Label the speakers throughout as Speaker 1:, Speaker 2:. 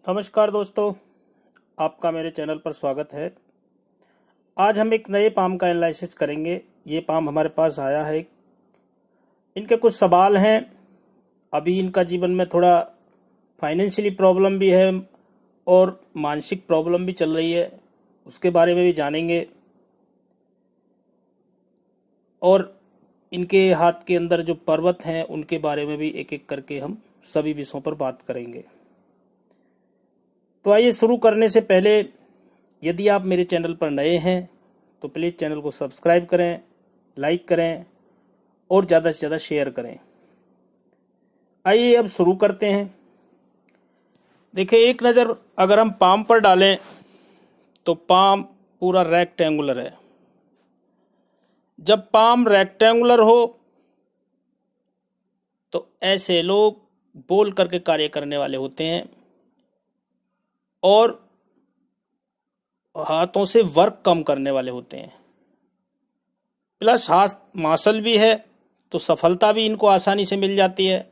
Speaker 1: नमस्कार दोस्तों, आपका मेरे चैनल पर स्वागत है। आज हम एक नए पाम का एनालिसिस करेंगे। ये पाम हमारे पास आया है। इनके कुछ सवाल हैं। अभी इनका जीवन में थोड़ा फाइनेंशियली प्रॉब्लम भी है और मानसिक प्रॉब्लम भी चल रही है, उसके बारे में भी जानेंगे। और इनके हाथ के अंदर जो पर्वत हैं उनके बारे में भी एक एक करके हम सभी विषयों पर बात करेंगे। तो आइए शुरू करने से पहले, यदि आप मेरे चैनल पर नए हैं तो प्लीज़ चैनल को सब्सक्राइब करें, लाइक करें और ज़्यादा से ज़्यादा शेयर करें। आइए अब शुरू करते हैं। देखिए, एक नज़र अगर हम पाम पर डालें तो पाम पूरा रेक्टेंगुलर है। जब पाम रेक्टेंगुलर हो तो ऐसे लोग बोल करके कार्य करने वाले होते हैं और हाथों से वर्क कम करने वाले होते हैं। प्लस हाथ मासल भी है तो सफलता भी इनको आसानी से मिल जाती है।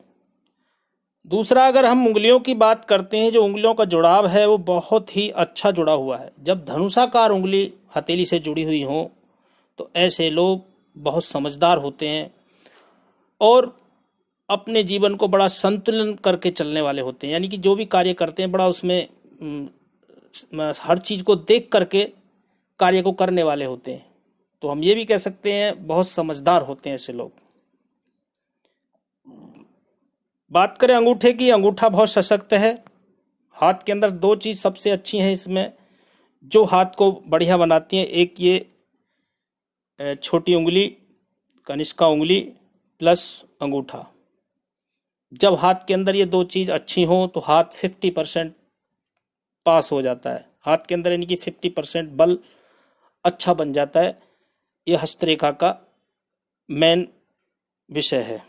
Speaker 1: दूसरा, अगर हम उंगलियों की बात करते हैं, जो उंगलियों का जुड़ाव है वो बहुत ही अच्छा जुड़ा हुआ है। जब धनुषाकार उंगली हथेली से जुड़ी हुई हो तो ऐसे लोग बहुत समझदार होते हैं और अपने जीवन को बड़ा संतुलन करके चलने वाले होते हैं। यानी कि जो भी कार्य करते हैं बड़ा उसमें हर चीज को देख करके कार्य को करने वाले होते हैं। तो हम ये भी कह सकते हैं बहुत समझदार होते हैं ऐसे लोग। बात करें अंगूठे की, अंगूठा बहुत सशक्त है। हाथ के अंदर दो चीज सबसे अच्छी हैं इसमें, जो हाथ को बढ़िया बनाती हैं। एक ये छोटी उंगली, कनिष्का उंगली प्लस अंगूठा। जब हाथ के अंदर ये दो चीज अच्छी हो तो हाथ 50% पास हो जाता है। हाथ के अंदर यानी कि 50% बल अच्छा बन जाता है। यह हस्तरेखा का मेन विषय है।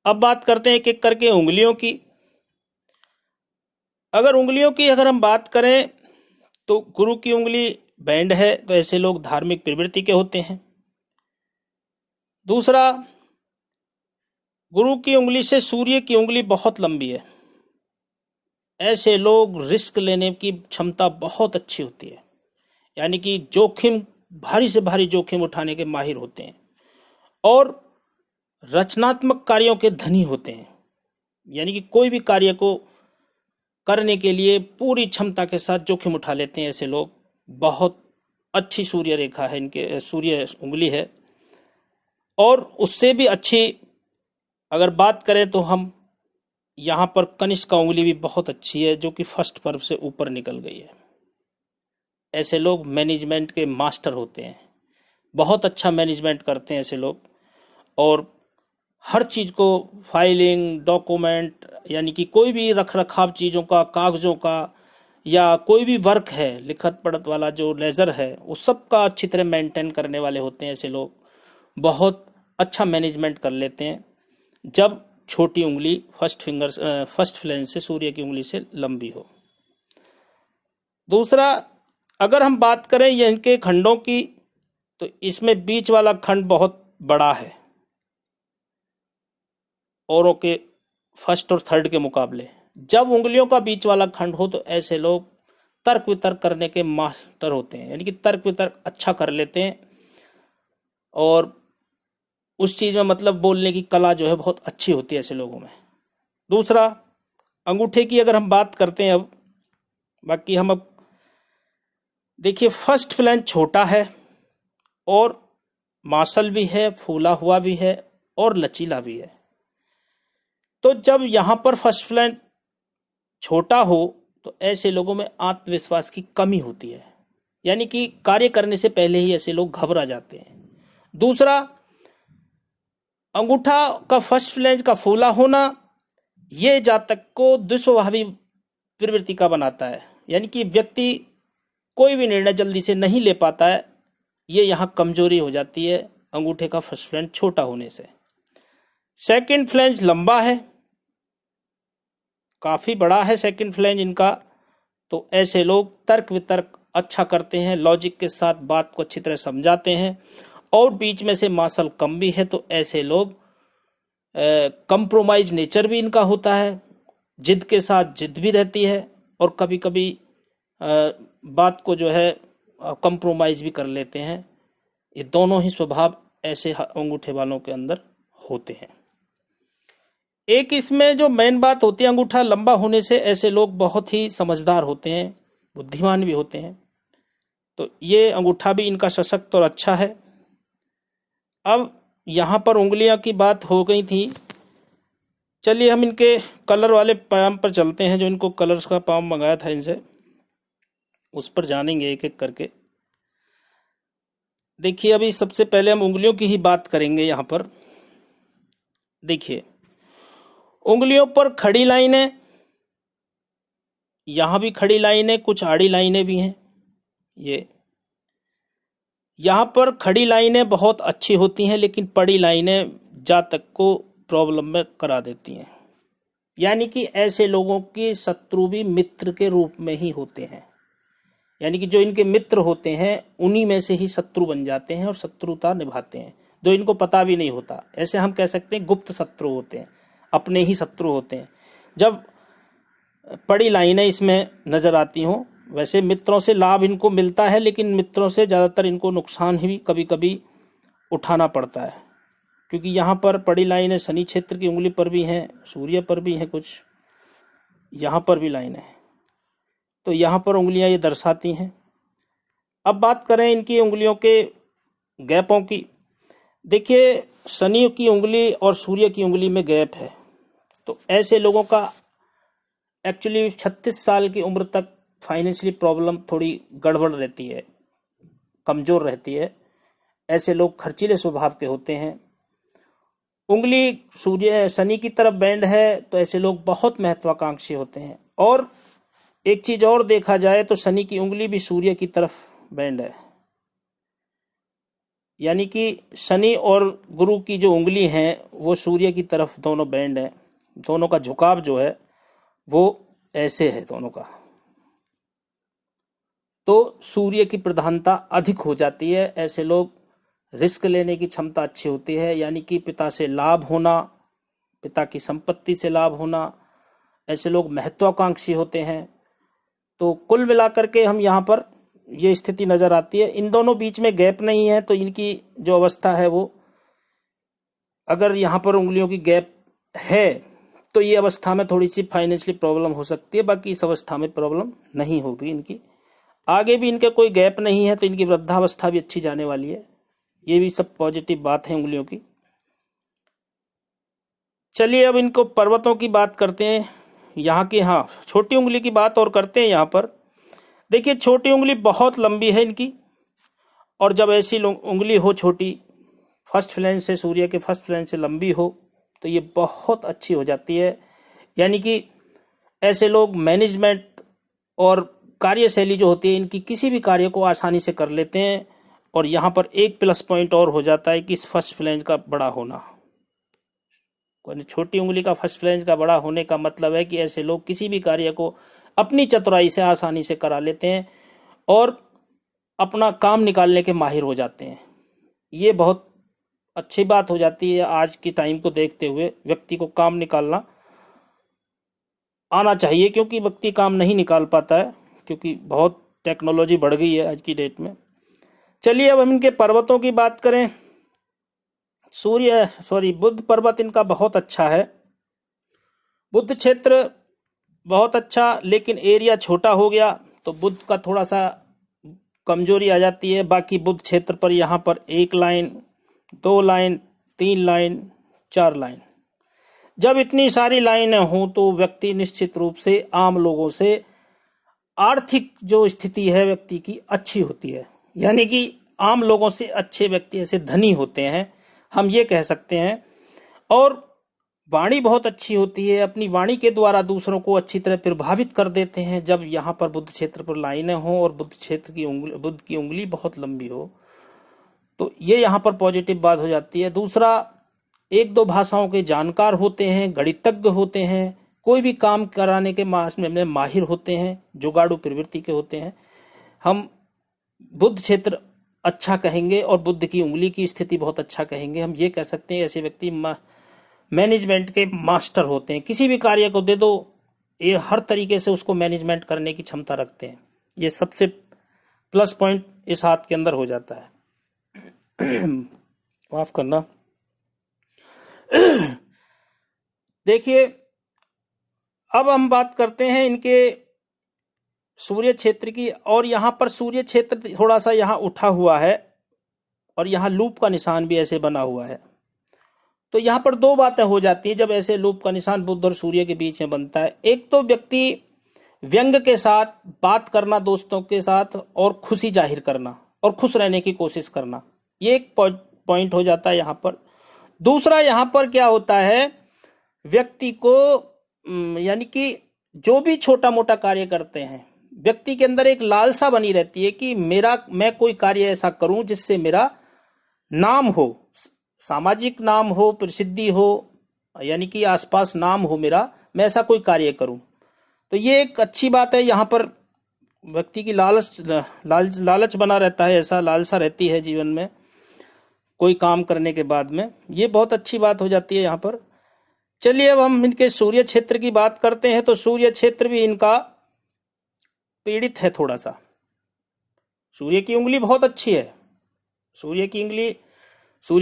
Speaker 1: अब बात करते हैं एक एक करके उंगलियों की। अगर हम बात करें तो गुरु की उंगली बैंड है तो ऐसे लोग धार्मिक प्रवृत्ति के होते हैं। दूसरा, गुरु की उंगली से सूर्य की उंगली बहुत लंबी है। ऐसे लोग रिस्क लेने की क्षमता बहुत अच्छी होती है। यानी कि भारी से भारी जोखिम उठाने के माहिर होते हैं और रचनात्मक कार्यों के धनी होते हैं। यानी कि कोई भी कार्य को करने के लिए पूरी क्षमता के साथ जोखिम उठा लेते हैं ऐसे लोग। बहुत अच्छी सूर्य रेखा है इनके, सूर्य उंगली है। और उससे भी अच्छी अगर बात करें तो हम यहाँ पर कनिष्का उंगली भी बहुत अच्छी है, जो कि फर्स्ट पर्व से ऊपर निकल गई है। ऐसे लोग मैनेजमेंट के मास्टर होते हैं, बहुत अच्छा मैनेजमेंट करते हैं ऐसे लोग। और हर चीज को फाइलिंग, डॉक्यूमेंट, यानी कि कोई भी रख रखाव चीजों का, कागजों का, या कोई भी वर्क है लिखत पढ़त वाला जो लेजर है, उस सब का अच्छी तरह मेंटेन करने वाले होते हैं ऐसे लोग। बहुत अच्छा मैनेजमेंट कर लेते हैं जब छोटी उंगली फर्स्ट फ्लैंज से सूर्य की उंगली से लंबी हो। दूसरा, अगर हम बात करें ये इनके खंडों की, तो इसमें बीच वाला खंड बहुत बड़ा है औरों के फर्स्ट और थर्ड के मुकाबले। जब उंगलियों का बीच वाला खंड हो तो ऐसे लोग तर्क वितर्क करने के मास्टर होते हैं। यानी कि तर्क वितर्क अच्छा कर लेते हैं और उस चीज में मतलब बोलने की कला जो है बहुत अच्छी होती है ऐसे लोगों में। दूसरा, अंगूठे की अगर हम बात करते हैं अब देखिए, फर्स्ट फ्लैंज छोटा है और मासल भी है, फूला हुआ भी है और लचीला भी है। तो जब यहां पर फर्स्ट फ्लैंज छोटा हो तो ऐसे लोगों में आत्मविश्वास की कमी होती है। यानी कि कार्य करने से पहले ही ऐसे लोग घबरा जाते हैं। दूसरा, अंगूठा का फर्स्ट फ्लैंज का फूला होना ये जातक को दुस्वभावी प्रवृत्ति का बनाता है। यानी कि व्यक्ति कोई भी निर्णय जल्दी से नहीं ले पाता है। ये यहां कमजोरी हो जाती है अंगूठे का फर्स्ट फ्लैंज छोटा होने से। सेकंड फ्लैंज लंबा है, काफी बड़ा है सेकंड फ्लैंज इनका। तो ऐसे लोग तर्क वितर्क अच्छा करते हैं, लॉजिक के साथ बात को अच्छी तरह समझाते हैं। और बीच में से मासल कम भी है तो ऐसे लोग कंप्रोमाइज नेचर भी इनका होता है। जिद के साथ जिद भी रहती है और कभी कभी बात को जो है कंप्रोमाइज भी कर लेते हैं। ये दोनों ही स्वभाव ऐसे अंगूठे वालों के अंदर होते हैं। एक इसमें जो मेन बात होती है, अंगूठा लंबा होने से ऐसे लोग बहुत ही समझदार होते हैं, बुद्धिमान भी होते हैं। तो ये अंगूठा भी इनका सशक्त और अच्छा है। अब यहाँ पर उंगलियां की बात हो गई थी, चलिए हम इनके कलर वाले पाम पर चलते हैं। जो इनको कलर्स का पाम मंगाया था इनसे, उस पर जानेंगे एक एक करके। देखिए, अभी सबसे पहले हम उंगलियों की ही बात करेंगे। यहाँ पर देखिए, उंगलियों पर खड़ी लाइनें, यहां भी खड़ी लाइनें, कुछ आड़ी लाइनें भी हैं। ये यहां पर खड़ी लाइनें बहुत अच्छी होती हैं, लेकिन पड़ी लाइनें जातक को प्रॉब्लम में करा देती हैं। यानी कि ऐसे लोगों के शत्रु भी मित्र के रूप में ही होते हैं। यानी कि जो इनके मित्र होते हैं उन्हीं में से ही शत्रु बन जाते हैं और शत्रुता निभाते हैं, जो इनको पता भी नहीं होता। ऐसे हम कह सकते हैं गुप्त शत्रु होते हैं, अपने ही शत्रु होते हैं। जब पड़ी लाइनें इसमें नजर आती हों, वैसे मित्रों से लाभ इनको मिलता है, लेकिन मित्रों से ज्यादातर इनको नुकसान ही कभी कभी उठाना पड़ता है। क्योंकि यहाँ पर पड़ी लाइनें शनि क्षेत्र की उंगली पर भी हैं, सूर्य पर भी हैं, कुछ यहाँ पर भी लाइनें हैं। तो यहाँ पर उंगलियां ये दर्शाती हैं। अब बात करें इनकी उंगलियों के गैपों की। देखिए, शनि की उंगली और सूर्य की उंगली में गैप है, तो ऐसे लोगों का एक्चुअली 36 साल की उम्र तक फाइनेंशियली प्रॉब्लम थोड़ी गड़बड़ रहती है, कमजोर रहती है। ऐसे लोग खर्चीले स्वभाव के होते हैं। उंगली सूर्य शनि की तरफ बैंड है, तो ऐसे लोग बहुत महत्वाकांक्षी होते हैं। और एक चीज और देखा जाए तो शनि की उंगली भी सूर्य की तरफ बैंड है। यानी कि शनि और गुरु की जो उंगली है वो सूर्य की तरफ दोनों बैंड है। दोनों का झुकाव जो है वो ऐसे है दोनों का। तो सूर्य की प्रधानता अधिक हो जाती है। ऐसे लोग रिस्क लेने की क्षमता अच्छी होती है, यानी कि पिता से लाभ होना, पिता की संपत्ति से लाभ होना। ऐसे लोग महत्वाकांक्षी होते हैं। तो कुल मिलाकर के हम यहाँ पर ये स्थिति नजर आती है। इन दोनों बीच में गैप नहीं है, तो इनकी जो अवस्था है वो, अगर यहाँ पर उंगलियों की गैप है तो ये अवस्था में थोड़ी सी फाइनेंशियली प्रॉब्लम हो सकती है, बाकी इस अवस्था में प्रॉब्लम नहीं होगी इनकी। आगे भी इनके कोई गैप नहीं है, तो इनकी वृद्धावस्था भी अच्छी जाने वाली है। ये भी सब पॉजिटिव बात है उंगलियों की। चलिए अब इनको पर्वतों की बात करते हैं। यहाँ की, हाँ, छोटी उंगली की बात और करते हैं। यहाँ पर देखिए, छोटी उंगली बहुत लंबी है इनकी, और जब ऐसी उंगली हो छोटी, फर्स्ट फ्लैंज से, सूर्य के फर्स्ट फ्लैंज से लंबी हो, तो ये बहुत अच्छी हो जाती है। यानी कि ऐसे लोग मैनेजमेंट और कार्यशैली जो होती है इनकी, किसी भी कार्य को आसानी से कर लेते हैं। और यहाँ पर एक प्लस पॉइंट और हो जाता है कि इस फर्स्ट फ्लैंज का बड़ा होना। छोटी उंगली का फर्स्ट फ्लैंज का बड़ा होने का मतलब है कि ऐसे लोग किसी भी कार्य को अपनी चतुराई से आसानी से करा लेते हैं और अपना काम निकालने के माहिर हो जाते हैं। ये बहुत अच्छी बात हो जाती है। आज के टाइम को देखते हुए व्यक्ति को काम निकालना आना चाहिए, क्योंकि व्यक्ति काम नहीं निकाल पाता है, क्योंकि बहुत टेक्नोलॉजी बढ़ गई है आज की डेट में। चलिए अब हम इनके पर्वतों की बात करें। बुद्ध पर्वत इनका बहुत अच्छा है। बुद्ध क्षेत्र बहुत अच्छा, लेकिन एरिया छोटा हो गया तो बुद्ध का थोड़ा सा कमजोरी आ जाती है। बाकी बुद्ध क्षेत्र पर यहाँ पर 1 लाइन, 2 लाइन, 3 लाइन, 4 लाइन, जब इतनी सारी लाइनें हों तो व्यक्ति निश्चित रूप से आम लोगों से आर्थिक जो स्थिति है व्यक्ति की अच्छी होती है। यानी कि आम लोगों से अच्छे व्यक्ति ऐसे धनी होते हैं, हम ये कह सकते हैं। और वाणी बहुत अच्छी होती है, अपनी वाणी के द्वारा दूसरों को अच्छी तरह प्रभावित कर देते हैं। जब यहाँ पर बुद्ध क्षेत्र पर लाइनें हों और बुद्ध की उंगली बहुत लंबी हो, तो ये यहाँ पर पॉजिटिव बात हो जाती है। दूसरा, 1-2 भाषाओं के जानकार होते हैं, गणितज्ञ होते हैं, कोई भी काम कराने के में माहिर होते हैं, जुगाड़ू प्रवृत्ति के होते हैं। हम बुद्ध क्षेत्र अच्छा कहेंगे और बुद्ध की उंगली की स्थिति बहुत अच्छा कहेंगे। हम ये कह सकते हैं ऐसे व्यक्ति मैनेजमेंट के मास्टर होते हैं। किसी भी कार्य को दे दो, ये हर तरीके से उसको मैनेजमेंट करने की क्षमता रखते हैं। ये सबसे प्लस पॉइंट इस हाथ के अंदर हो जाता है। माफ करना। देखिए, अब हम बात करते हैं इनके सूर्य क्षेत्र की। और यहां पर सूर्य क्षेत्र थोड़ा सा यहां उठा हुआ है और यहां लूप का निशान भी ऐसे बना हुआ है। तो यहां पर दो बातें हो जाती है जब ऐसे लूप का निशान बुध और सूर्य के बीच में बनता है। एक तो व्यक्ति व्यंग के साथ बात करना दोस्तों के साथ, और खुशी जाहिर करना और खुश रहने की कोशिश करना, ये एक पॉइंट हो जाता है यहां पर। दूसरा यहां पर क्या होता है, व्यक्ति को यानी कि जो भी छोटा मोटा कार्य करते हैं, व्यक्ति के अंदर एक लालसा बनी रहती है कि मैं कोई कार्य ऐसा करूं जिससे मेरा नाम हो, सामाजिक नाम हो, प्रसिद्धि हो, यानी कि आसपास नाम हो मेरा, मैं ऐसा कोई कार्य करूं। तो ये एक अच्छी बात है। यहाँ पर व्यक्ति की लालच बना रहता है, ऐसा लालसा रहती है जीवन में कोई काम करने के बाद में, ये बहुत अच्छी बात हो जाती है यहाँ पर। चलिए अब हम इनके सूर्य क्षेत्र की बात करते हैं। तो सूर्य क्षेत्र भी इनका पीड़ित है थोड़ा सा। सूर्य की उंगली बहुत अच्छी है, सूर्य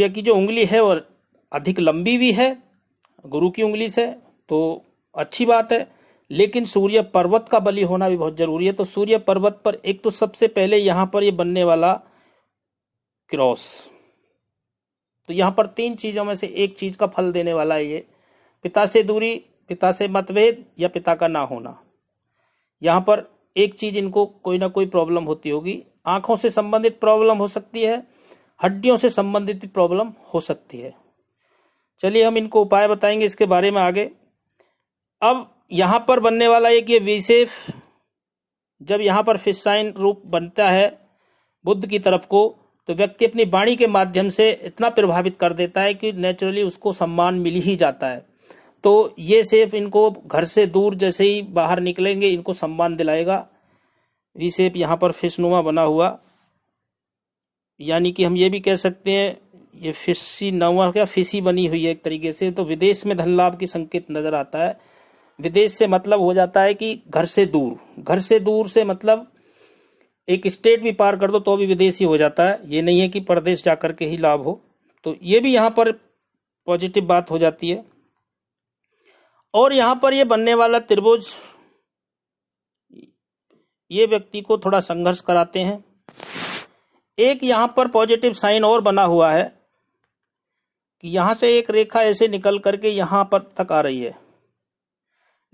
Speaker 1: की जो उंगली है वो अधिक लंबी भी है गुरु की उंगली से, तो अच्छी बात है। लेकिन सूर्य पर्वत का बलि होना भी बहुत जरूरी है। तो सूर्य पर्वत पर एक तो सबसे पहले यहां पर ये बनने वाला क्रॉस, तो यहां पर तीन चीजों में से एक चीज का फल देने वाला है ये। पिता से दूरी, पिता से मतभेद, या पिता का ना होना। यहां पर एक चीज इनको कोई ना कोई प्रॉब्लम होती होगी। आंखों से संबंधित प्रॉब्लम हो सकती है, हड्डियों से संबंधित प्रॉब्लम हो सकती है। चलिए हम इनको उपाय बताएंगे इसके बारे में आगे। अब यहां पर बनने वाला एक ये विशेष, जब यहां पर फिश साइन रूप बनता है बुद्ध की तरफ को, तो व्यक्ति अपनी वाणी के माध्यम से इतना प्रभावित कर देता है कि नेचुरली उसको सम्मान मिल ही जाता है। तो ये सेफ इनको घर से दूर जैसे ही बाहर निकलेंगे इनको सम्मान दिलाएगा। वी शेप यहाँ पर फिशनुमा बना हुआ, यानी कि हम ये भी कह सकते हैं ये फिशी नवा क्या फिशी बनी हुई है एक तरीके से। तो विदेश में धन लाभ की संकेत नजर आता है। विदेश से मतलब हो जाता है कि घर से दूर, घर से दूर से मतलब एक स्टेट भी पार कर दो तो भी विदेशी हो जाता है। ये नहीं है कि परदेश जाकर के ही लाभ हो। तो ये भी यहाँ पर पॉजिटिव बात हो जाती है। और यहाँ पर ये बनने वाला त्रिभुज ये व्यक्ति को थोड़ा संघर्ष कराते हैं। एक यहाँ पर पॉजिटिव साइन और बना हुआ है कि यहां से एक रेखा ऐसे निकल करके यहां पर तक आ रही है,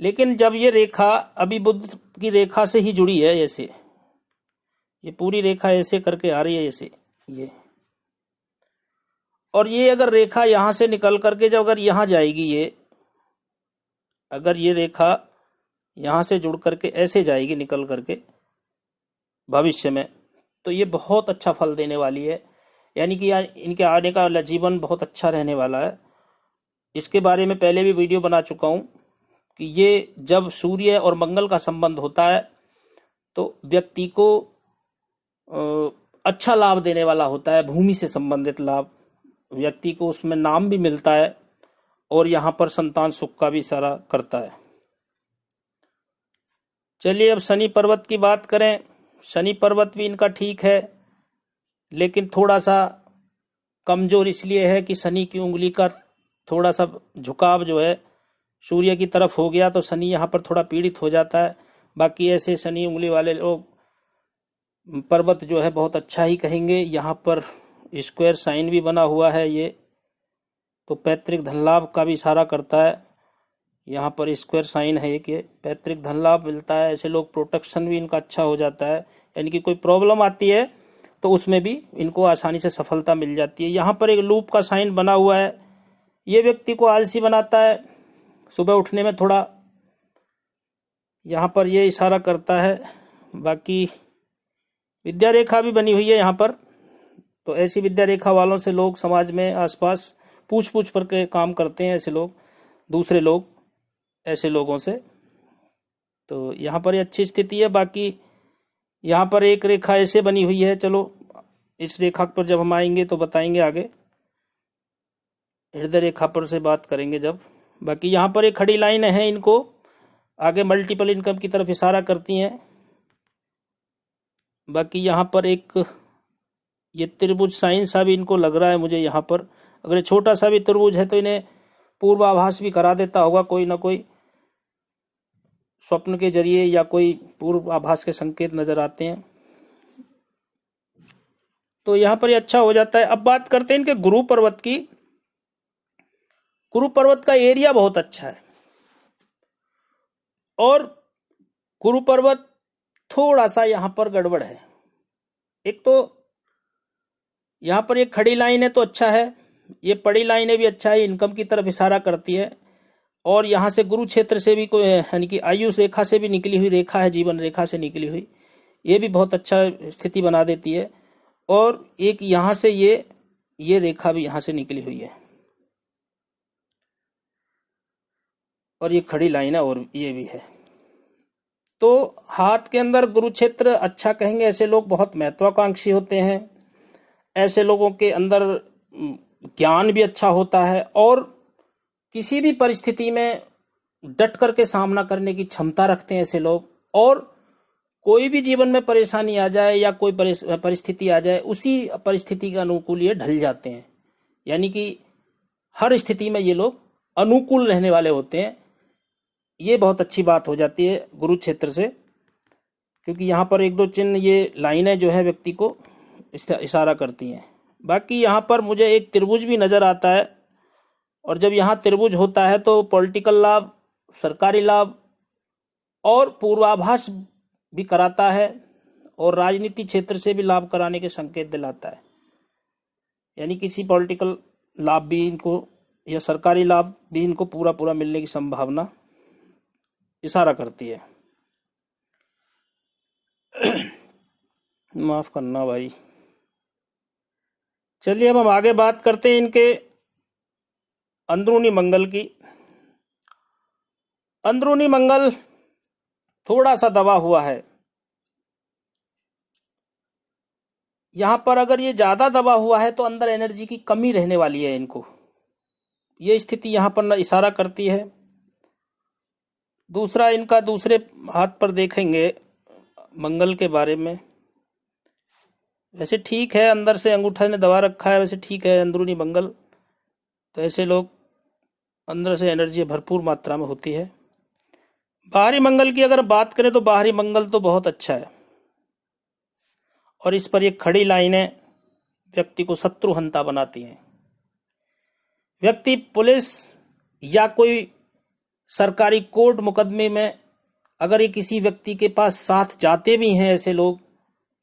Speaker 1: लेकिन जब ये रेखा अभी बुध की रेखा से ही जुड़ी है, ऐसे ये पूरी रेखा ऐसे करके आ रही है ऐसे ये, और ये अगर रेखा यहां से निकल करके जब अगर यहां जाएगी, ये अगर ये रेखा यहां से जुड़ करके ऐसे जाएगी निकल करके भविष्य में, तो ये बहुत अच्छा फल देने वाली है। यानी कि इनके आने का जीवन बहुत अच्छा रहने वाला है। इसके बारे में पहले भी वीडियो बना चुका हूं कि ये जब सूर्य और मंगल का संबंध होता है तो व्यक्ति को अच्छा लाभ देने वाला होता है, भूमि से संबंधित लाभ। व्यक्ति को उसमें नाम भी मिलता है और यहाँ पर संतान सुख का भी इशारा करता है। चलिए अब शनि पर्वत की बात करें। शनि पर्वत भी इनका ठीक है, लेकिन थोड़ा सा कमजोर इसलिए है कि शनि की उंगली का थोड़ा सा झुकाव जो है सूर्य की तरफ हो गया, तो शनि यहाँ पर थोड़ा पीड़ित हो जाता है। बाकी ऐसे शनि उंगली वाले लोग पर्वत जो है बहुत अच्छा ही कहेंगे। यहाँ पर स्क्वायर साइन भी बना हुआ है ये, तो पैतृक धन लाभ का भी इशारा करता है। यहाँ पर स्क्वायर साइन है कि पैतृक धन लाभ मिलता है। ऐसे लोग प्रोटेक्शन भी इनका अच्छा हो जाता है, यानी कि कोई प्रॉब्लम आती है तो उसमें भी इनको आसानी से सफलता मिल जाती है। यहाँ पर एक लूप का साइन बना हुआ है, ये व्यक्ति को आलसी बनाता है, सुबह उठने में थोड़ा यहाँ पर ये इशारा करता है। बाकी विद्या रेखा भी बनी हुई है यहाँ पर, तो ऐसी विद्या रेखा वालों से लोग समाज में आसपास पूछ पूछ पर के काम करते हैं, ऐसे लोग, दूसरे लोग ऐसे लोगों से। तो यहाँ पर ये अच्छी स्थिति है। बाकी यहाँ पर एक रेखा ऐसे बनी हुई है, चलो इस रेखा पर जब हम आएंगे तो बताएंगे आगे, हृदय रेखा पर से बात करेंगे जब। बाकी यहाँ पर एक खड़ी लाइन है, इनको आगे मल्टीपल इनकम की तरफ इशारा करती हैं। बाकी यहाँ पर एक ये त्रिभुज साइन सा भी इनको लग रहा है मुझे। यहाँ पर अगर ये छोटा सा भी त्रिभुज है तो इन्हें पूर्वाभास भी करा देता होगा कोई ना कोई, स्वप्न के जरिए या कोई पूर्वाभास के संकेत नजर आते हैं। तो यहाँ पर ये अच्छा हो जाता है। अब बात करते हैं इनके गुरु पर्वत की। गुरु पर्वत का एरिया बहुत अच्छा है और गुरु पर्वत थोड़ा सा यहाँ पर गड़बड़ है। एक तो यहाँ पर एक खड़ी लाइन है तो अच्छा है, ये पड़ी लाइन है भी अच्छा है, इनकम की तरफ इशारा करती है। और यहाँ से गुरु क्षेत्र से भी कोई यानी कि आयुष रेखा से भी निकली हुई रेखा है, जीवन रेखा से निकली हुई, ये भी बहुत अच्छा स्थिति बना देती है। और एक यहाँ से ये रेखा भी यहाँ से निकली हुई है और ये खड़ी लाइन है और ये भी है। तो हाथ के अंदर गुरु क्षेत्र अच्छा कहेंगे। ऐसे लोग बहुत महत्वाकांक्षी होते हैं, ऐसे लोगों के अंदर ज्ञान भी अच्छा होता है और किसी भी परिस्थिति में डट करके सामना करने की क्षमता रखते हैं ऐसे लोग। और कोई भी जीवन में परेशानी आ जाए या कोई परिस्थिति आ जाए, उसी परिस्थिति के अनुकूल ये ढल जाते हैं। यानी कि हर स्थिति में ये लोग अनुकूल रहने वाले होते हैं। ये बहुत अच्छी बात हो जाती है गुरु क्षेत्र से, क्योंकि यहाँ पर एक दो चिन्ह ये लाइनें जो है व्यक्ति को इशारा करती हैं। बाकी यहाँ पर मुझे एक त्रिभुज भी नजर आता है और जब यहाँ त्रिभुज होता है तो पॉलिटिकल लाभ, सरकारी लाभ और पूर्वाभास भी कराता है और राजनीति क्षेत्र से भी लाभ कराने के संकेत दिलाता है। यानी किसी पॉलिटिकल लाभ भी इनको या सरकारी लाभ भी इनको पूरा पूरा मिलने की संभावना इशारा करती है। माफ करना भाई। चलिए अब हम आगे बात करते हैं इनके अंदरूनी मंगल की। अंदरूनी मंगल थोड़ा सा दबा हुआ है। यहां पर अगर ये ज्यादा दबा हुआ है तो अंदर एनर्जी की कमी रहने वाली है इनको, ये स्थिति यहां पर इशारा करती है। दूसरा इनका दूसरे हाथ पर देखेंगे मंगल के बारे में, वैसे ठीक है, अंदर से अंगूठा ने दबा रखा है, वैसे ठीक है अंदरूनी मंगल। तो ऐसे लोग अंदर से एनर्जी भरपूर मात्रा में होती है। बाहरी मंगल की अगर बात करें तो बाहरी मंगल तो बहुत अच्छा है और इस पर ये खड़ी लाइनें व्यक्ति को शत्रुहंता बनाती हैं। व्यक्ति पुलिस या कोई सरकारी कोर्ट मुकदमे में अगर ये किसी व्यक्ति के पास साथ जाते भी हैं ऐसे लोग,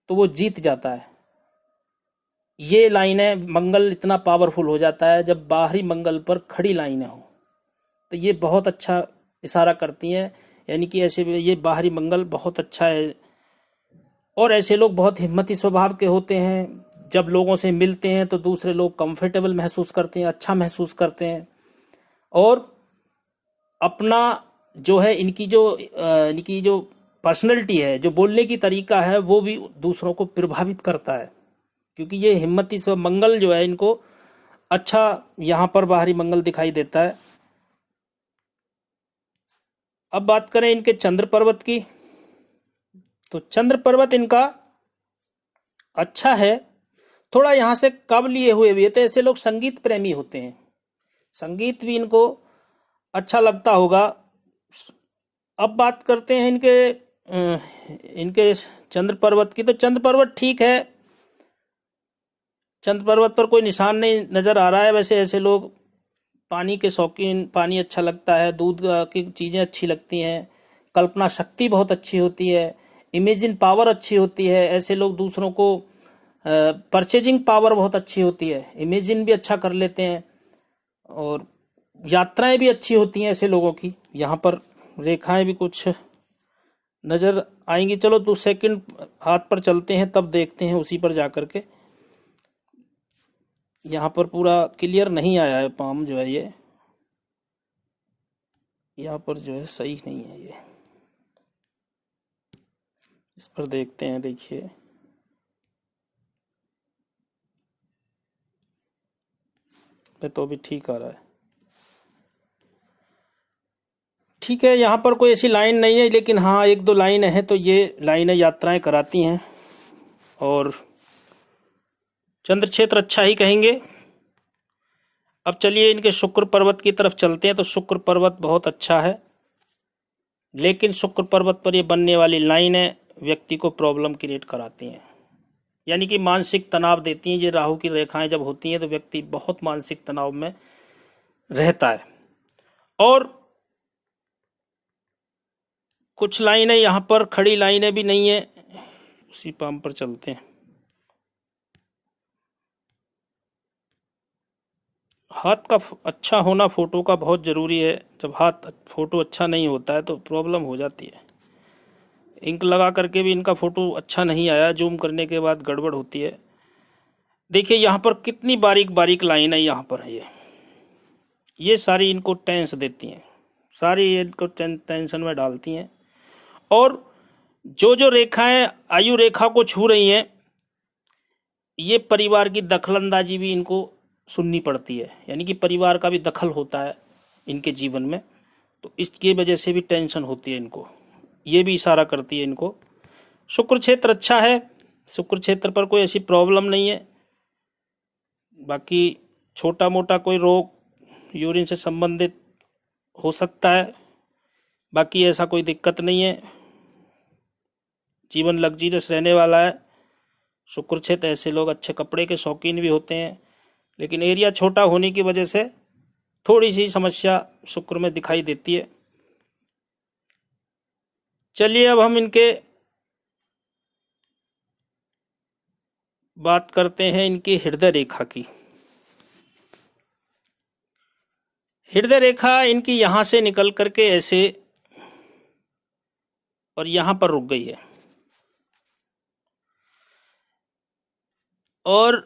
Speaker 1: तो वो जीत जाता है। ये लाइनें मंगल इतना पावरफुल हो जाता है जब बाहरी मंगल पर खड़ी लाइनें हो, तो ये बहुत अच्छा इशारा करती हैं। यानी कि ऐसे ये बाहरी मंगल बहुत अच्छा है। और ऐसे लोग बहुत हिम्मती स्वभाव के होते हैं, जब लोगों से मिलते हैं तो दूसरे लोग कंफर्टेबल महसूस करते हैं, अच्छा महसूस करते हैं। और अपना जो है इनकी जो पर्सनैलिटी है, जो बोलने की तरीका है, वो भी दूसरों को प्रभावित करता है, क्योंकि ये हिम्मती से मंगल जो है इनको अच्छा यहाँ पर बाहरी मंगल दिखाई देता है। अब बात करें इनके चंद्र पर्वत की, तो चंद्र पर्वत इनका अच्छा है। थोड़ा यहाँ से कब लिए हुए भी है, तो ऐसे लोग संगीत प्रेमी होते हैं, संगीत भी इनको अच्छा लगता होगा। अब बात करते हैं इनके चंद्र पर्वत की। तो चंद्र पर्वत ठीक है, चंद्र पर्वत पर कोई निशान नहीं नजर आ रहा है। वैसे ऐसे लोग पानी के शौकीन, पानी अच्छा लगता है, दूध की चीजें अच्छी लगती हैं, कल्पना शक्ति बहुत अच्छी होती है, इमेजिन पावर अच्छी होती है। ऐसे लोग दूसरों को परचेजिंग पावर बहुत अच्छी होती है, इमेजिन भी अच्छा कर लेते हैं और यात्राएं भी अच्छी होती हैं ऐसे लोगों की। यहाँ पर रेखाएं भी कुछ नजर आएंगी। चलो तो सेकंड हाथ पर चलते हैं, तब देखते हैं उसी पर जाकर के। यहाँ पर पूरा क्लियर नहीं आया है, पाम जो है ये यहाँ पर जो है सही नहीं है, ये इस पर देखते हैं। देखिए तो भी ठीक आ रहा है। ठीक है, यहाँ पर कोई ऐसी लाइन नहीं है, लेकिन हाँ एक दो लाइन है, तो ये लाइनें यात्राएं कराती हैं और चंद्र क्षेत्र अच्छा ही कहेंगे। अब चलिए इनके शुक्र पर्वत की तरफ चलते हैं। तो शुक्र पर्वत बहुत अच्छा है, लेकिन शुक्र पर्वत पर ये बनने वाली लाइनें व्यक्ति को प्रॉब्लम क्रिएट कराती हैं, यानी कि मानसिक तनाव देती हैं। ये राहु की रेखाएं जब होती हैं तो व्यक्ति बहुत मानसिक तनाव में रहता है। और कुछ लाइनें यहाँ पर खड़ी लाइनें भी नहीं है, उसी पाम पर चलते हैं। हाथ का अच्छा होना फोटो का बहुत ज़रूरी है। जब हाथ फोटो अच्छा नहीं होता है तो प्रॉब्लम हो जाती है। इंक लगा करके भी इनका फोटो अच्छा नहीं आया, जूम करने के बाद गड़बड़ होती है। देखिए यहाँ पर कितनी बारीक बारीक लाइन है, यहाँ पर है ये सारी इनको टेंस देती हैं, सारी इनको टेंशन में डालती हैं। और जो जो रेखाएं आयु रेखा को छू रही हैं, ये परिवार की दखलंदाजी भी इनको सुननी पड़ती है, यानी कि परिवार का भी दखल होता है इनके जीवन में, तो इसकी वजह से भी टेंशन होती है इनको। ये भी इशारा करती है इनको। शुक्र क्षेत्र अच्छा है, शुक्र क्षेत्र पर कोई ऐसी प्रॉब्लम नहीं है। बाकी छोटा मोटा कोई रोग यूरिन से संबंधित हो सकता है, बाकी ऐसा कोई दिक्कत नहीं है। जीवन लग्जरियस रहने वाला है। शुक्र क्षेत्र ऐसे लोग अच्छे कपड़े के शौकीन भी होते हैं, लेकिन एरिया छोटा होने की वजह से थोड़ी सी समस्या शुक्र में दिखाई देती है। चलिए अब हम इनके बात करते हैं इनकी हृदय रेखा की। हृदय रेखा इनकी यहां से निकल करके ऐसे और यहां पर रुक गई है, और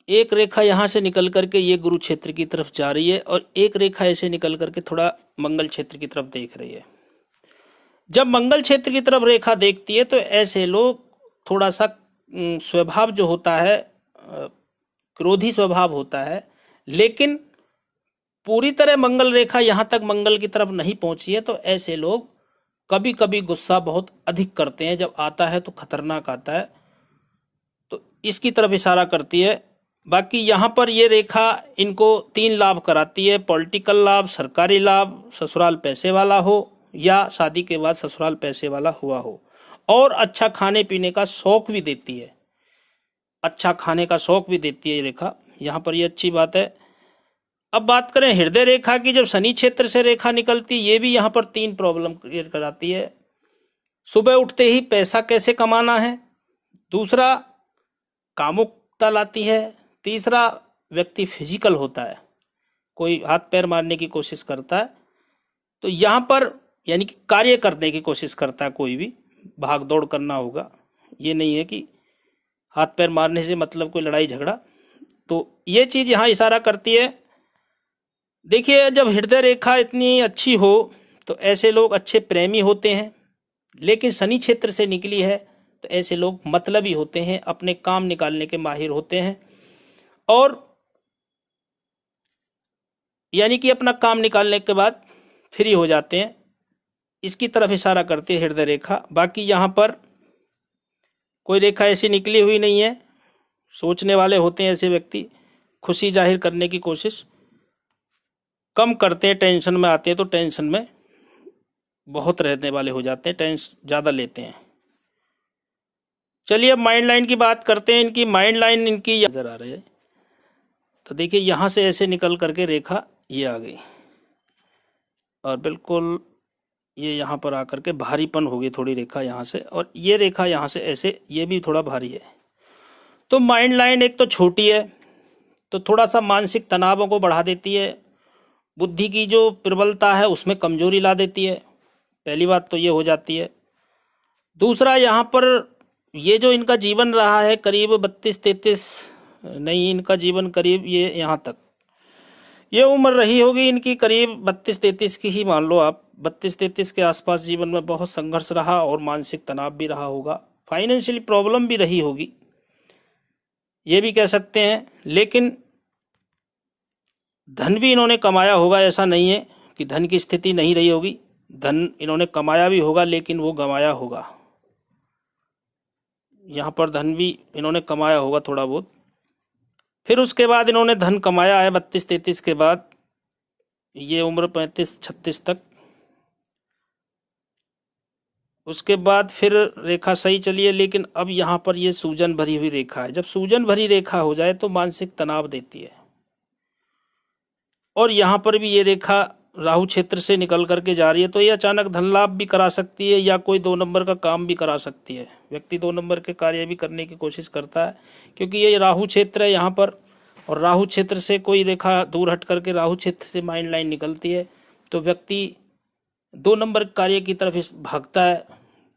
Speaker 1: एक रेखा यहां से निकल करके ये गुरु क्षेत्र की तरफ जा रही है, और एक रेखा ऐसे निकल करके थोड़ा मंगल क्षेत्र की तरफ देख रही है। जब मंगल क्षेत्र की तरफ रेखा देखती है तो ऐसे लोग थोड़ा सा स्वभाव जो होता है क्रोधी स्वभाव होता है, लेकिन पूरी तरह मंगल रेखा यहां तक मंगल की तरफ नहीं पहुंची है, तो ऐसे लोग कभी कभी गुस्सा बहुत अधिक करते हैं। जब आता है तो खतरनाक आता है, तो इसकी तरफ इशारा करती है। बाकी यहाँ पर ये रेखा इनको 3 लाभ कराती है: पॉलिटिकल लाभ, सरकारी लाभ, ससुराल पैसे वाला हो या शादी के बाद ससुराल पैसे वाला हुआ हो, और अच्छा खाने पीने का शौक भी देती है। अच्छा खाने का शौक भी देती है ये रेखा, यहाँ पर ये अच्छी बात है। अब बात करें हृदय रेखा की, जब शनि क्षेत्र से रेखा निकलती, ये भी यहाँ पर 3 प्रॉब्लम क्रिएट कराती है। सुबह उठते ही पैसा कैसे कमाना है, दूसरा कामुकता लाती है, तीसरा व्यक्ति फिजिकल होता है, कोई हाथ पैर मारने की कोशिश करता है, तो यहाँ पर यानी कि कार्य करने की कोशिश करता है, कोई भी भाग दौड़ करना होगा, ये नहीं है कि हाथ पैर मारने से मतलब कोई लड़ाई झगड़ा। तो ये चीज यहाँ इशारा करती है। देखिए जब हृदय रेखा इतनी अच्छी हो तो ऐसे लोग अच्छे प्रेमी होते हैं, लेकिन शनि क्षेत्र से निकली है तो ऐसे लोग मतलबी होते हैं, अपने काम निकालने के माहिर होते हैं, और यानी कि अपना काम निकालने के बाद फ्री हो जाते हैं। इसकी तरफ इशारा करती है हृदय रेखा। बाकी यहाँ पर कोई रेखा ऐसी निकली हुई नहीं है। सोचने वाले होते हैं ऐसे व्यक्ति, खुशी जाहिर करने की कोशिश कम करते हैं, टेंशन में आते हैं तो टेंशन में बहुत रहने वाले हो जाते हैं, टेंशन ज़्यादा लेते हैं। चलिए अब माइंड लाइन की बात करते हैं। इनकी माइंड लाइन इनकी नजर आ रही है, तो देखिए यहाँ से ऐसे निकल करके रेखा ये आ गई, और बिल्कुल ये यहाँ पर आकर के भारीपन हो गई थोड़ी रेखा यहाँ से, और ये रेखा यहाँ से ऐसे ये भी थोड़ा भारी है। तो माइंड लाइन एक तो छोटी है, तो थोड़ा सा मानसिक तनावों को बढ़ा देती है, बुद्धि की जो प्रबलता है उसमें कमजोरी ला देती है। पहली बात तो ये हो जाती है। दूसरा यहाँ पर ये जो इनका जीवन रहा है करीब 32-33 नहीं, इनका जीवन करीब ये यहाँ तक ये उम्र रही होगी इनकी करीब 32-33 की ही मान लो आप, 32-33 के आसपास जीवन में बहुत संघर्ष रहा, और मानसिक तनाव भी रहा होगा, फाइनेंशियली प्रॉब्लम भी रही होगी, ये भी कह सकते हैं। लेकिन धन भी इन्होंने कमाया होगा, ऐसा नहीं है, कि धन की स्थिति नहीं रही होगी, धन इन्होंने कमाया भी होगा लेकिन वो गंवाया होगा। यहाँ पर धन भी इन्होंने कमाया होगा थोड़ा बहुत। फिर उसके बाद इन्होंने धन कमाया है 32-33 के बाद, ये उम्र 35-36 तक। उसके बाद फिर रेखा सही चली है, लेकिन अब यहाँ पर ये सूजन भरी हुई रेखा है। जब सूजन भरी रेखा हो जाए तो मानसिक तनाव देती है। और यहाँ पर भी ये रेखा राहु क्षेत्र से निकल करके जा रही है, तो ये अचानक धन लाभ भी करा सकती है या कोई 2 नंबर का काम भी करा सकती है। व्यक्ति 2 नंबर के कार्य भी करने की कोशिश करता है, क्योंकि ये राहु क्षेत्र है यहाँ पर, और राहु क्षेत्र से कोई रेखा दूर हट करके राहु क्षेत्र से माइंड लाइन निकलती है, तो व्यक्ति 2 नंबर कार्य की तरफ भागता है,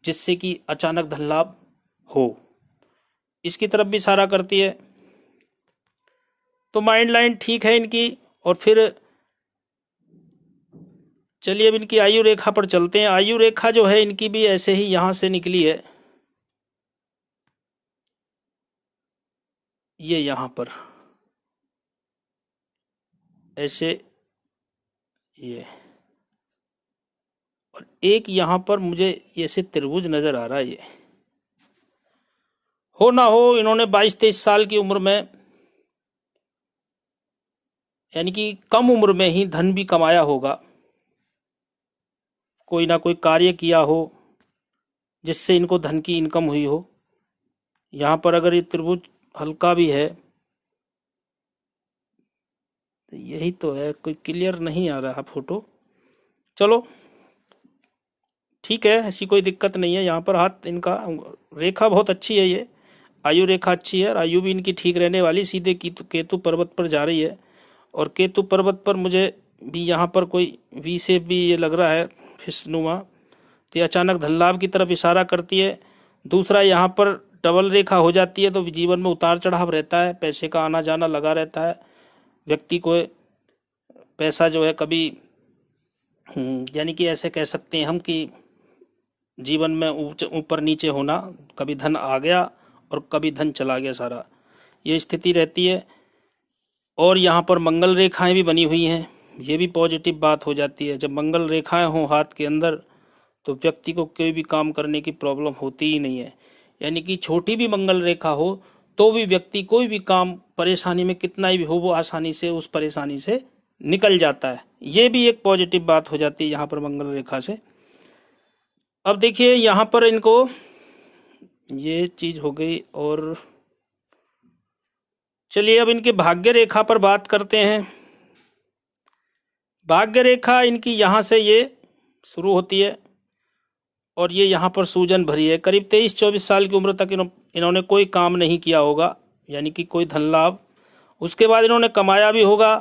Speaker 1: जिससे कि अचानक धन लाभ हो, इसकी तरफ भी इशारा करती है। तो माइंड लाइन ठीक है इनकी। और फिर चलिए अब इनकी आयु रेखा पर चलते हैं। आयु रेखा जो है इनकी भी ऐसे ही यहां से निकली है, ये यहां पर ऐसे, ये, और एक यहां पर मुझे ऐसे त्रिभुज नजर आ रहा है। ये हो ना हो इन्होंने 22-23 साल की उम्र में, यानी कि कम उम्र में ही धन भी कमाया होगा, कोई ना कोई कार्य किया हो जिससे इनको धन की इनकम हुई हो। यहाँ पर अगर ये त्रिभुज हल्का भी है, तो यही तो है, कोई क्लियर नहीं आ रहा फोटो। चलो ठीक है, ऐसी कोई दिक्कत नहीं है। यहाँ पर हाथ इनका, रेखा बहुत अच्छी है, ये आयु रेखा अच्छी है, और आयु भी इनकी ठीक रहने वाली, सीधे केतु पर्वत पर जा रही है। और केतु पर्वत पर मुझे भी यहाँ पर कोई वी शेप भी ये लग रहा है, फिसनुमा, तो अचानक धन लाभ की तरफ इशारा करती है। दूसरा, यहाँ पर डबल रेखा हो जाती है तो जीवन में उतार चढ़ाव रहता है, पैसे का आना जाना लगा रहता है। व्यक्ति को पैसा जो है कभी, यानी कि ऐसे कह सकते हैं हम कि जीवन में ऊपर नीचे होना, कभी धन आ गया और कभी धन चला गया सारा, ये स्थिति रहती है। और यहाँ पर मंगल रेखाएं भी बनी हुई हैं, ये भी पॉजिटिव बात हो जाती है। जब मंगल रेखाएं हों हाथ के अंदर तो व्यक्ति को कोई भी काम करने की प्रॉब्लम होती ही नहीं है। यानी कि छोटी भी मंगल रेखा हो तो भी व्यक्ति कोई भी काम, परेशानी में कितना ही भी हो, वो आसानी से उस परेशानी से निकल जाता है। ये भी एक पॉजिटिव बात हो जाती है यहाँ पर मंगल रेखा से। अब देखिए यहाँ पर इनको ये चीज हो गई। और चलिए अब इनके भाग्य रेखा पर बात करते हैं। भाग्य रेखा इनकी यहाँ से ये शुरू होती है और ये यहाँ पर सूजन भरी है। करीब 23-24 साल की उम्र तक इन्होंने कोई काम नहीं किया होगा, यानी कि कोई धन लाभ। उसके बाद इन्होंने कमाया भी होगा,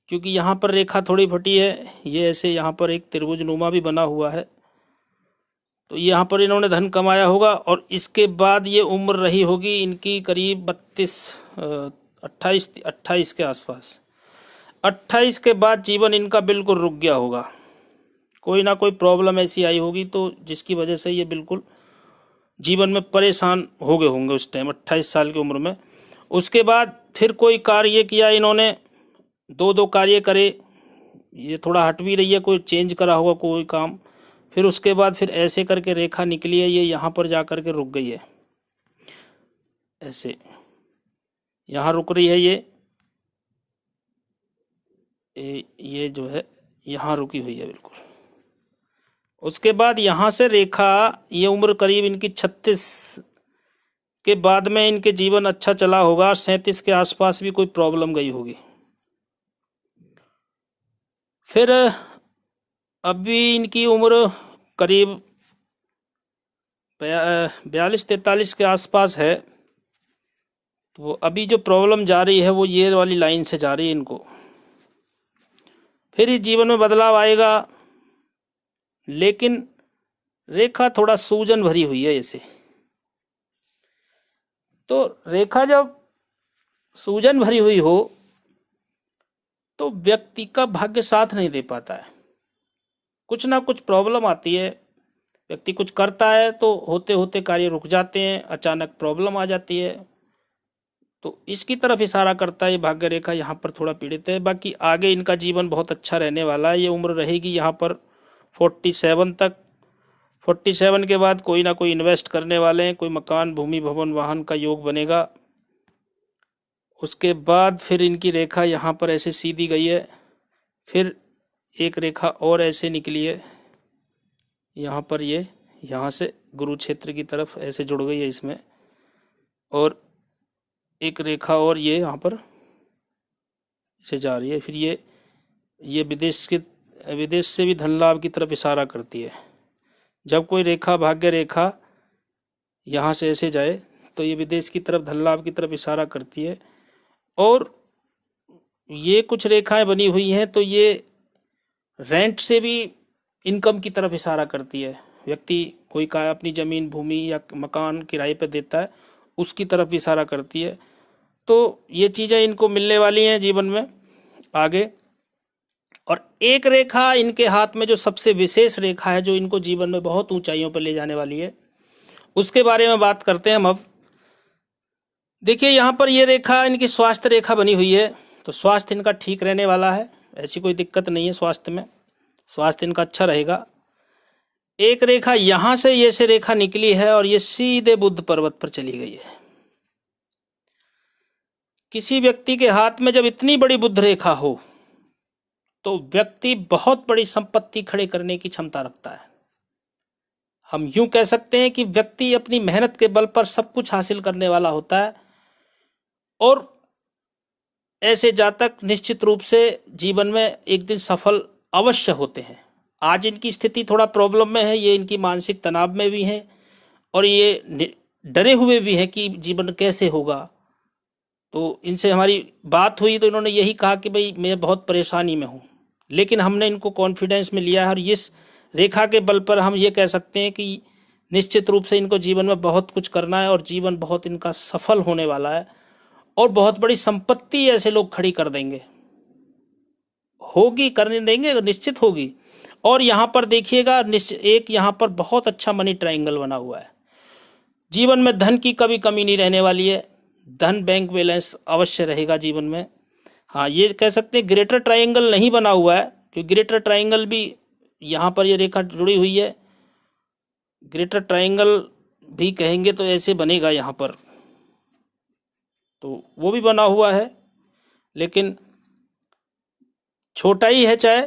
Speaker 1: क्योंकि यहाँ पर रेखा थोड़ी फटी है, ये ऐसे यहाँ पर एक त्रिभुज नुमा भी बना हुआ है, तो यहाँ पर इन्होंने धन कमाया होगा। और इसके बाद ये उम्र रही होगी इनकी करीब 28 के आसपास। 28 के बाद जीवन इनका बिल्कुल रुक गया होगा, कोई ना कोई प्रॉब्लम ऐसी आई होगी तो जिसकी वजह से ये बिल्कुल जीवन में परेशान हो गए होंगे उस टाइम 28 साल की उम्र में। उसके बाद फिर कोई कार्य किया इन्होंने, 2 कार्य करे, ये थोड़ा हट भी रही है, कोई चेंज करा होगा कोई काम। फिर उसके बाद फिर ऐसे करके रेखा निकली है, ये यहाँ पर जा कर के रुक गई है, ऐसे यहाँ रुक रही है ये जो है यहाँ रुकी हुई है बिल्कुल। उसके बाद यहाँ से रेखा, ये उम्र करीब इनकी 36 के बाद में इनके जीवन अच्छा चला होगा, 37 के आसपास भी कोई प्रॉब्लम गई होगी। फिर अभी इनकी उम्र करीब 42-43 के आसपास है, तो अभी जो प्रॉब्लम जा रही है वो ये वाली लाइन से जा रही है इनको। फिर इस जीवन में बदलाव आएगा, लेकिन रेखा थोड़ा सूजन भरी हुई है ऐसे। तो रेखा जब सूजन भरी हुई हो तो व्यक्ति का भाग्य साथ नहीं दे पाता है, कुछ ना कुछ प्रॉब्लम आती है। व्यक्ति कुछ करता है तो होते होते कार्य रुक जाते हैं, अचानक प्रॉब्लम आ जाती है, तो इसकी तरफ इशारा करता है ये भाग्य रेखा। यहाँ पर थोड़ा पीड़ित है, बाकी आगे इनका जीवन बहुत अच्छा रहने वाला है। ये उम्र रहेगी यहाँ पर 47 तक। 47 के बाद कोई ना कोई इन्वेस्ट करने वाले हैं, कोई मकान, भूमि, भवन, वाहन का योग बनेगा। उसके बाद फिर इनकी रेखा यहाँ पर ऐसे सीधी गई है, फिर एक रेखा और ऐसे निकली है यहाँ पर, ये यहाँ से गुरु क्षेत्र की तरफ ऐसे जुड़ गई है इसमें, और एक रेखा और ये यहाँ पर ऐसे जा रही है। फिर ये विदेश से भी धन लाभ की तरफ इशारा करती है। जब कोई रेखा, भाग्य रेखा यहाँ से ऐसे जाए तो ये विदेश की तरफ, धन लाभ की तरफ इशारा करती है। और ये कुछ रेखाएं बनी हुई हैं तो ये रेंट से भी इनकम की तरफ इशारा करती है। व्यक्ति कोई का अपनी जमीन, भूमि या मकान किराए पर देता है, उसकी तरफ इशारा करती है। तो ये चीज़ें इनको मिलने वाली हैं जीवन में आगे। और एक रेखा इनके हाथ में जो सबसे विशेष रेखा है, जो इनको जीवन में बहुत ऊंचाइयों पर ले जाने वाली है, उसके बारे में बात करते हैं हम अब। देखिए यहाँ पर ये रेखा इनकी स्वास्थ्य रेखा बनी हुई है, तो स्वास्थ्य इनका ठीक रहने वाला है, ऐसी कोई दिक्कत नहीं है स्वास्थ्य में, स्वास्थ्य इनका अच्छा रहेगा। एक रेखा यहां से ये से रेखा निकली है और ये सीधे बुद्ध पर्वत पर चली गई है। किसी व्यक्ति के हाथ में जब इतनी बड़ी बुद्ध रेखा हो तो व्यक्ति बहुत बड़ी संपत्ति खड़े करने की क्षमता रखता है। हम यूं कह सकते हैं कि व्यक्ति अपनी मेहनत के बल पर सब कुछ हासिल करने वाला होता है, और ऐसे जातक निश्चित रूप से जीवन में एक दिन सफल अवश्य होते हैं। आज इनकी स्थिति थोड़ा प्रॉब्लम में है, ये इनकी मानसिक तनाव में भी हैं और ये डरे हुए भी हैं कि जीवन कैसे होगा। तो इनसे हमारी बात हुई तो इन्होंने यही कहा कि भाई मैं बहुत परेशानी में हूँ, लेकिन हमने इनको कॉन्फिडेंस में लिया है और इस रेखा के बल पर हम ये कह सकते हैं कि निश्चित रूप से इनको जीवन में बहुत कुछ करना है और जीवन बहुत इनका सफल होने वाला है और बहुत बड़ी संपत्ति ऐसे लोग खड़ी कर देंगे, होगी, करने देंगे, निश्चित होगी। और यहाँ पर देखिएगा एक यहाँ पर बहुत अच्छा मनी ट्रायंगल बना हुआ है। जीवन में धन की कभी कमी नहीं रहने वाली है, धन बैंक बैलेंस अवश्य रहेगा जीवन में। हाँ, ये कह सकते हैं ग्रेटर ट्रायंगल नहीं बना हुआ है, क्योंकि ग्रेटर ट्रायंगल भी यहाँ पर ये रेखा जुड़ी हुई है। ग्रेटर ट्रायंगल भी कहेंगे तो ऐसे बनेगा यहाँ पर, तो वो भी बना हुआ है, लेकिन छोटा ही है, चाहे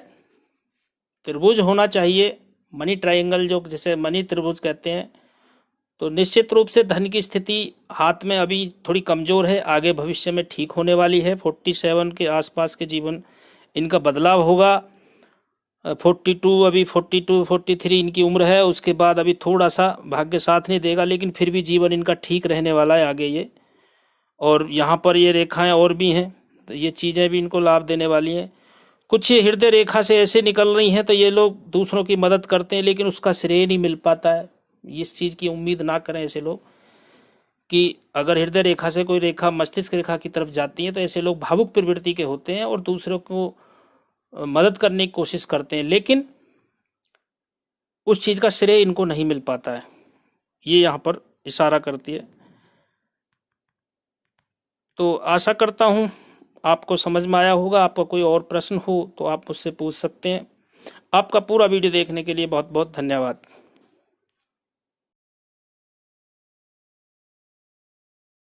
Speaker 1: त्रिभुज होना चाहिए। मनी ट्रायंगल जो जैसे मनी त्रिभुज कहते हैं, तो निश्चित रूप से धन की स्थिति हाथ में अभी थोड़ी कमजोर है, आगे भविष्य में ठीक होने वाली है। 47 के आसपास के जीवन इनका बदलाव होगा। 42, अभी 42, 43 इनकी उम्र है। उसके बाद अभी थोड़ा सा भाग्य साथ नहीं देगा, लेकिन फिर भी जीवन इनका ठीक रहने वाला है आगे ये। और यहाँ पर ये रेखाएं और भी हैं, तो ये चीज़ें भी इनको लाभ देने वाली हैं। कुछ ये हृदय रेखा से ऐसे निकल रही हैं तो ये लोग दूसरों की मदद करते हैं, लेकिन उसका श्रेय नहीं मिल पाता है। इस चीज़ की उम्मीद ना करें ऐसे लोग कि अगर हृदय रेखा से कोई रेखा मस्तिष्क रेखा की तरफ जाती है तो ऐसे लोग भावुक प्रवृत्ति के होते हैं और दूसरों को मदद करने की कोशिश करते हैं, लेकिन उस चीज़ का श्रेय इनको नहीं मिल पाता है। ये यहाँ पर इशारा करती है। तो आशा करता हूँ आपको समझ में आया होगा। आपका कोई और प्रश्न हो तो आप मुझसे पूछ सकते हैं। आपका पूरा वीडियो देखने के लिए बहुत बहुत धन्यवाद।